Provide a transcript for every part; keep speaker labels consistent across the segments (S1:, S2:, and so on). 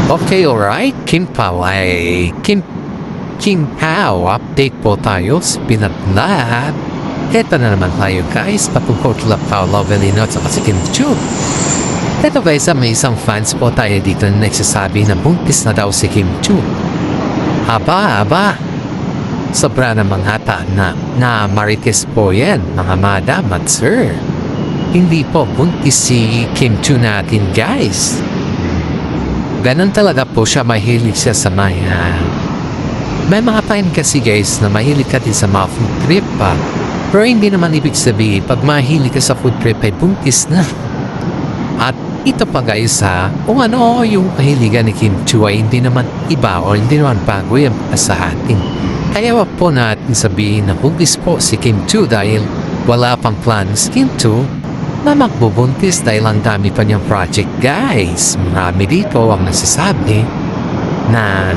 S1: Okay, alright. Kim Pao ay... Kim Pao, update po tayo sa pinatlahat. Eto na naman tayo guys, patungkol kila Paolo Avellino at saka si Kim Chu. Eto guys, may isang fans po tayo dito na nagsasabi na buntis na daw si Kim Chu. Aba, sobra namang hata na marites po yan, mga madam at sir. Hindi po buntis si Kim Chu natin guys. Ganon talaga po siya, mahilig siya sa maya. May mga time kasi guys na mahilig ka din sa mga food trip pa. Pero hindi naman ibig sabihin pag mahilig ka sa food trip ay buntis na. At ito pa guys kung ano yung kahiligan ni Kim Chu ay hindi naman iba o hindi naman bago yan sa atin. Kaya wag po natin sabihin na buntis po si Kim Chu dahil wala pang plano si Kim Chu na magbubuntis dahil ang dami pa niyang project guys. Marami dito ang nasasabi na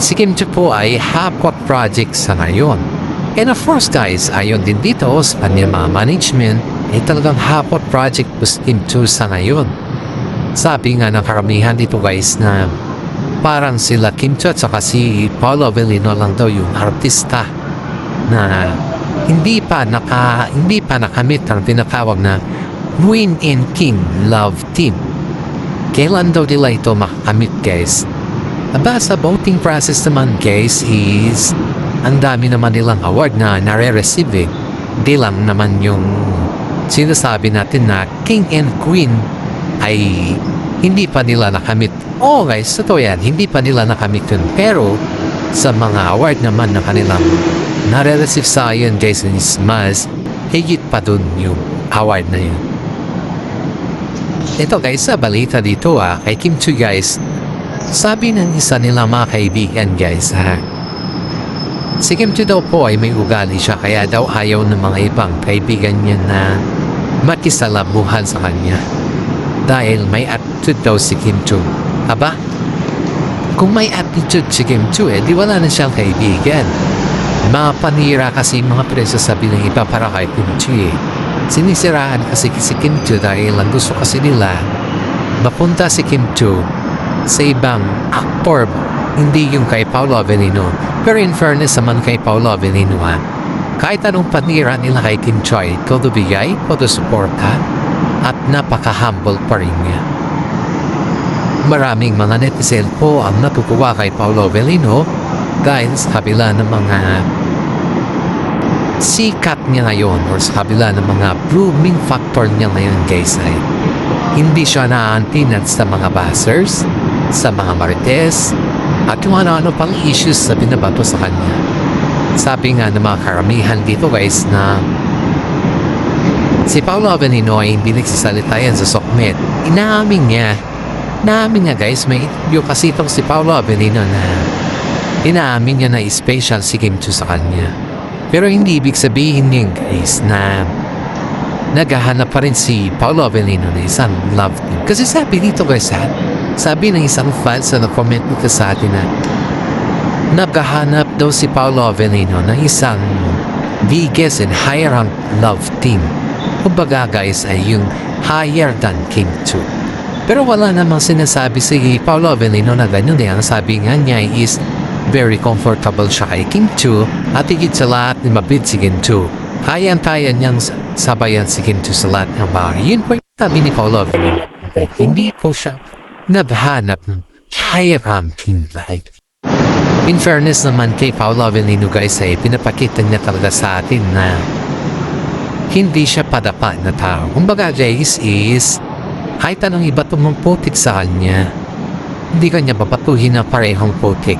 S1: si Kim Chu po ay hapot project sa ngayon. And of course guys, ayon din dito sa kanyang mga management ay talagang hapot project po si Kim Chu sa ngayon. Sabi nga ng karamihan dito guys na parang sila Kim Chu at saka si Paolo Avellino lang daw yung artista na hindi pa nakamit ang tinatawag na Queen and King Love Team. Kailan daw nila ito makakamit guys? Aba, sa voting process naman guys is ang dami naman nilang award na nare-receive. Di lang naman yung sinasabi natin na King and Queen ay hindi pa nila nakamit. Oh guys, totoo yan, hindi pa nila nakamit yun. Pero sa mga award naman na kanilang nare-receive sa yun guys is mas higit pa dun yung award na yun. Ito guys, sa balita dito kay Kim Chu guys, sabi ng isa nilang mga kaibigan guys si Kim Chu daw po ay may ugali siya kaya daw ayaw ng mga ibang kaibigan niya na makisalamuhan sa kanya dahil may attitude daw si Kim Chu. Aba, kung may attitude si Kim Chu di wala na siyang kaibigan. Mga panira kasi mga presasabi ng iba para kay Kim Chu sinisiraan kasi si Kim Chu dahil ang gusto kasi nila mapunta si Kim Chu sa ibang actor, hindi yung kay Paolo Avellino. Pero in fairness naman kay Paolo Avellino kahit anong panira nila kay Kim Chu ay todo bigay, todo suporta at napaka-humble pa rin niya. Maraming mga netizen po ang natutuwa kay Paolo Avellino dahil sa kabila ng mga sikat niya ngayon or sa kabila ng mga blooming factor niya ngayon guys ay hindi siya naantinat sa mga buzzers, sa mga marites at yung ano pang issues na binabato sa kanya. Sabi nga ng mga karamihan dito guys na si Paolo Avellino ay hindi nagsasalita yan sa sokmed. Inaamin niya guys, may interview kasi itong si Paolo Avellino na inaamin niya na special si Kim Chu sa kanya. Pero hindi ibig sabihin niya guys na naghahanap pa rin si Paolo Avellino na isang love team. Kasi sabi dito guys sabi ng isang fans na nag-comment dito sa atin na naghahanap daw si Paolo Avellino na isang biggest and higher rank love team. Kumbaga guys ay yung higher than Kim Chu. Pero wala namang sinasabi si Paolo Avellino na ganyan ang sabi nga niya is very comfortable siya kay Kim Chu at higit sa lahat ni mabid si Kim Chu. Kayang-kaya niyang sabayan si Kim Chu sa lahat ng bagay. Yun po yung sabi ni Paolo Avellino. Hindi po siya naghanap ng high-ranking life. In fairness naman kay Paolo Avellino guys ay pinapakita niya talaga sa atin na hindi siya padapa na tao. Kumbaga guys is kahit anong iba tumungputik sa kanya, hindi kanya papatuhin na parehong putik.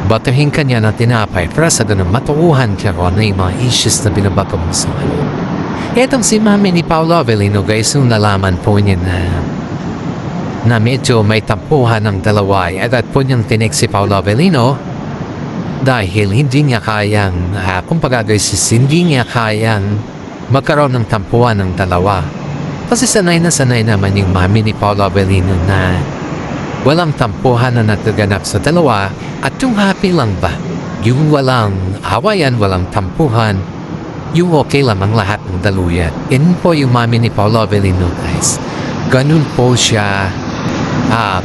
S1: Batuhin ka niya na tinapay para sa ganun matuuhan ka ko na yung mga issues na binabato mo sa kanya. Etong si mami ni Paolo Avellino guys, nung nalaman po niya na medyo may tampuhan ng dalawa ay agad po niyang tinek si Paolo Avellino dahil hindi niya kayang kumbaga guys, hindi niya kayang magkaroon ng tampuhan ng dalawa. Kasi sanay naman yung mami ni Paolo Avellino na walang tampuhan na nagaganap sa dalawa at yung happy lang ba? Yung walang awayan, walang tampuhan, yung okay lamang lahat ng daluyan. Yan po yung mami ni Paolo Avellino guys. Ganun po siya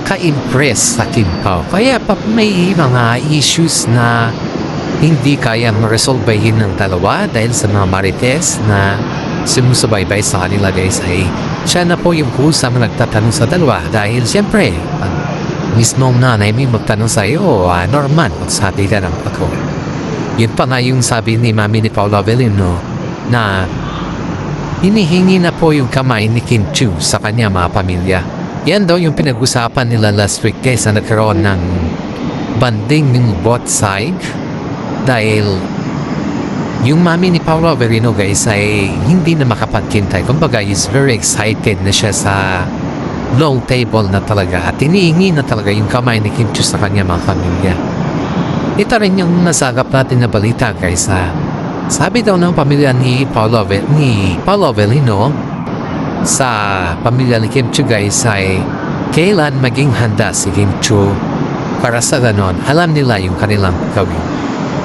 S1: ka-impress sa Kim Pao. Kaya pa may mga issues na hindi kayang resolbahin ng dalawa dahil sa mga marites na sumusubaybay sa kanila guys ay siya na po yung kusang nagtatanong sa dalawa dahil siyempre mismong nanay may magtanong sa iyo Norman, sabi ka ng ako. Yun pa nga yung sabi ni Mami ni Paolo Avellino na hinihingi na po yung kamay ni Kim Chiu sa kanya mga pamilya. Yan daw yung pinag-usapan nila last week guys na nagkaroon ng banding ng both side dahil yung mami ni Paolo Avellino guys ay hindi na makapagkintay. Kumbaga is very excited na siya sa long table na talaga at iniingi na talaga yung kamay ni Kim Chiu sa kanya mga pamilya. Ito rin yung nasagap natin na balita guys sabi daw ng pamilya ni Paolo Avellino sa pamilya ni Kim Chiu guys ay kailan maging handa si Kim Chiu para sa ganon alam nila yung kanilang gawin.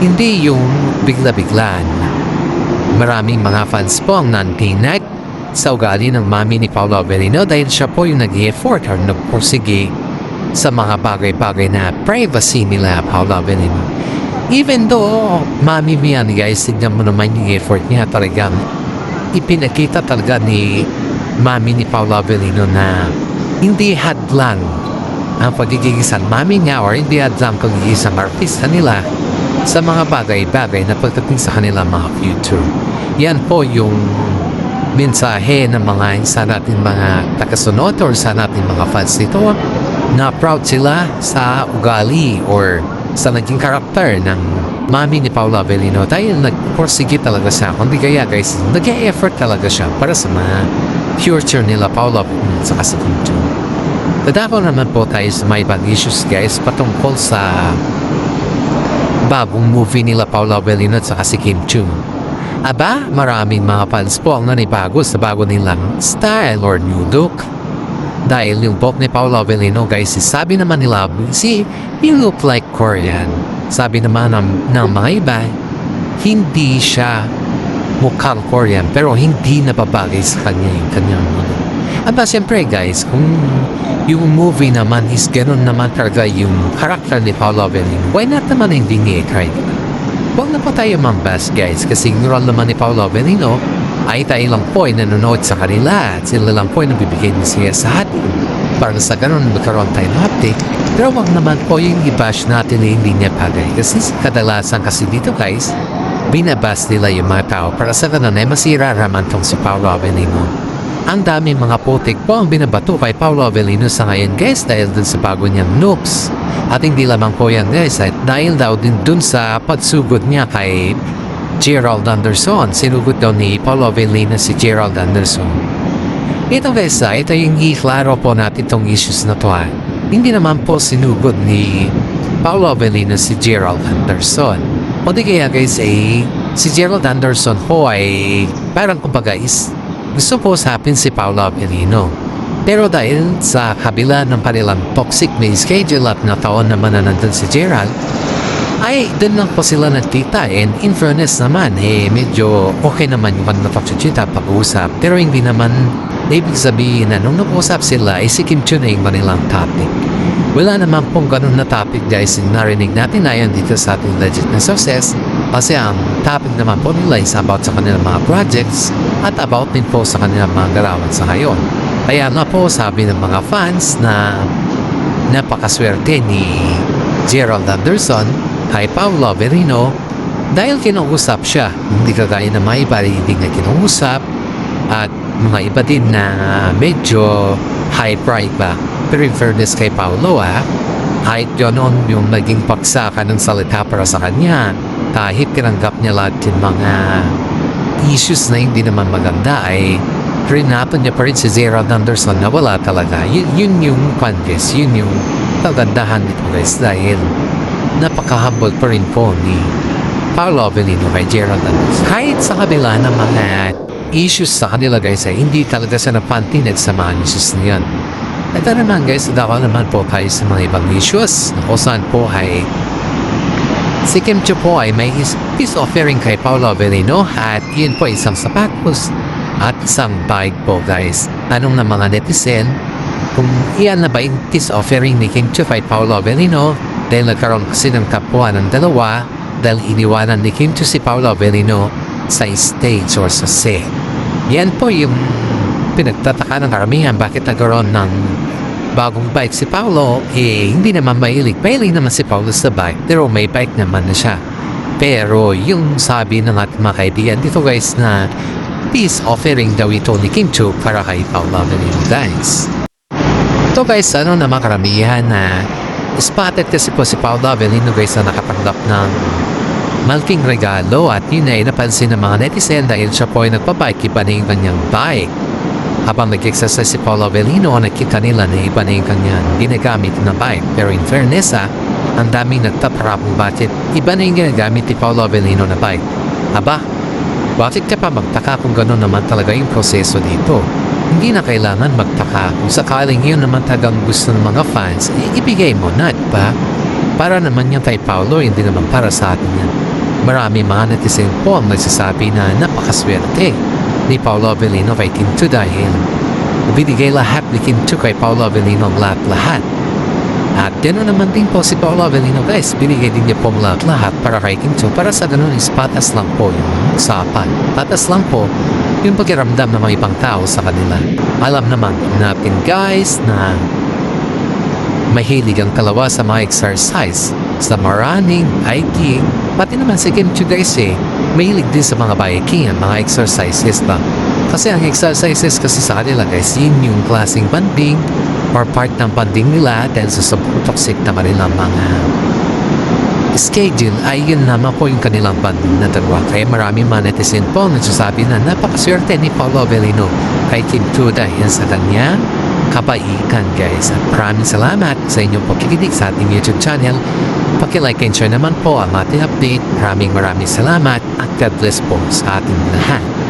S1: Hindi yung bigla-biglaan. Maraming mga fans po ang nantinag sa ugali ng mami ni Paolo Avellino dahil siya po yung nag-i-effort or nagpursige sa mga bagay-bagay na privacy nila Paolo Avellino. Even though mami Mian guys, tignan mo naman yung effort niya talagang ipinakita talaga ni mami ni Paolo Avellino na hindi hadlang ang pagiging isang mami niya or hindi hadlang pagiging isang artista nila sa mga bagay-bagay na pagdating sa kanila mga future. Yan po yung mensahe ng mga isa natin mga takasunod or sa natin mga fans nito na proud sila sa ugali or sa naging karakter ng mami ni Paolo Avellino dahil nagporsige talaga siya. Kundi kaya guys, nag-e-effort talaga siya para sa mga future nila Paolo Avellino sa kasakundyo. Dadako naman po tayo sa may ibang issues guys patungkol sa bagong movie nila Paolo Avellino at saka si Kim Chiu. Aba, maraming mga fans po ang nanibago sa bago nilang style or new look. Dahil yung book ni Paolo Avellino guys, sabi naman nila, he look like Korean. Sabi naman ng mga iba, hindi siya mukhang Korean pero hindi napabagay sa kanya yung kanyang look. Aba, siyempre guys, kung yung movie naman is gano'n naman talaga yung karakter ni Paolo Avellino, why not naman hindi ni-try? Huwag na po tayo mambas guys kasi ignoran naman ni Paolo Avellino ay tayo lang po ay nanonood sa kanila at sila lang po ay nabibigay niya siya sa atin para sa gano'n magkaroon tayo ng update. Pero wag naman po yung i-bash natin na hindi niya bagay kasi kadalasan kasi dito guys binabas nila yung mga tao para sa gano'n ay masira raman tong si Paolo Avellino. Ang daming mga putik po ang binabato kay Paolo Avellino sa ngayon guys dahil dun sa bago niyang looks. At hindi lamang po yan guys at dahil daw din dun sa pagsugod niya kay Gerald Anderson. Sinugod daw ni Paolo Avellino si Gerald Anderson. Ito guys ito yung i-claro po natin itong issues na to Hindi naman po sinugod ni Paolo Avellino si Gerald Anderson. O di kaya guys si Gerald Anderson po ay parang kumbaga gusto po usapin si Paolo Avellino. Pero dahil sa kabila ng kanilang toxic may schedule at nataon naman na nandun si Gerald, ay dun lang po sila nagkita. And in fairness naman, medyo okay naman yung nagpapachita pag-uusap. Pero hindi naman ibig sabihin na nung nag-uusap sila ay si Kim Chiu na yung manilang topic. Wala naman pong ganun na topic guys yung narinig natin ayon dito sa ating legit na sources kasi ang topic naman po nila is about sa kanilang mga projects at about din po sa kanilang mga galawan sa ngayon. Kaya nga po sabi ng mga fans na napakaswerte ni Gerald Anderson kay Paolo Avellino dahil kinausap siya. Hindi kagaya na mga iba hindi nga kinausap at mga iba din na medyo high pride ba. Pero in fairness kay Paolo kahit yun yung naging paksakan ng salita para sa kanya, kahit tinanggap niya lahat yung mga issues na hindi naman maganda ay rinato niya pa rin si Gerald Anderson na wala talaga. Yun yung contest, yun yung kagandahan nito guys dahil napaka-humble pa rin po ni Paolo Avellino kay Gerald Anderson. Kahit sa kabila ng mga issues sa kanila guys ay hindi talaga siya napantinag sa mga issues na yan. Ito naman guys, dako naman po tayo sa mga ibang issues kung saan po ay si Kim Chiu po ay may peace offering kay Paolo Avellino at yun po isang sapatos at isang bike po guys. Tanong ng mga netizen, kung iyan na ba yung peace offering ni Kim Chiu kay Paolo Avellino dahil nagkaroon kasi ng kapwa ng dalawa dahil iniwanan ni Kim Chiu si Paolo Avellino sa stage or sa set. Yan po yung pinagtataka ng karamihan bakit nagkaroon ng bagong bike si Paolo. Hindi naman mahilig naman si Paolo sa bike pero may bike naman na siya. Pero yung sabi ng ating mga kaibigan dito guys na peace offering daw ito ni Kim Chiu para kay Paolo Avellino guys. Ito guys, naman karamihan na spotted kasi po si Paolo Avellino guys na nakatanggap ng malaking regalo at yun ay napansin ng mga netizen dahil siya po ay nagpabike, iba na yung kanyang bike. Habang nag-exercise si Paolo Avellino, nakita nila na iba na yung kanyang ginagamit na bike. Pero in fairness ang daming nagtatara kung bakit iba na yung ginagamit ni Paolo Avellino na bike. Aba, bakit ka pa magtaka kung gano'n naman talaga yung proseso dito? Hindi na kailangan magtaka kung sakaling yun naman tagang gusto ng mga fans, ibigay mo na, diba? Para naman yan kay Paolo, hindi naman para sa atin yan. Marami mga netizen po ang nagsasabi na napakaswerte ni Paolo Avellino kay Kim Chiu dahil binigay lahat ni Kim Chiu kay Paolo Avellino ang lahat-lahat. At yan naman din po si Paolo Avellino guys, binigay din niya po ang lahat para kay Kim Chiu para sa ganun is patas lang po yung usapan. Patas lang po yung pakiramdam ng mga ibang tao sa kanila. Alam naman natin guys na mahilig ang kalawa sa mga exercise, sa running, hiking, pati naman si Kim Chiu guys mahilig din sa mga biking, mga exercises ba. Kasi ang exercises kasi sa kanila guys, yun yung klaseng banding or part ng banding nila dahil sa sobrang toxic naman nilang mga schedule ay yun naman po yung kanilang banding na dalawa. Kaya maraming mga netizen po nagsasabi na napakaswerte ni Paolo Avellino kay Kim Chiu dahil sa kanyang kabaikan guys. At maraming salamat sa inyong pagkikinig sa ating YouTube channel. Paki-like and share naman po ang ating update. Maraming salamat at God bless po sa ating lahat.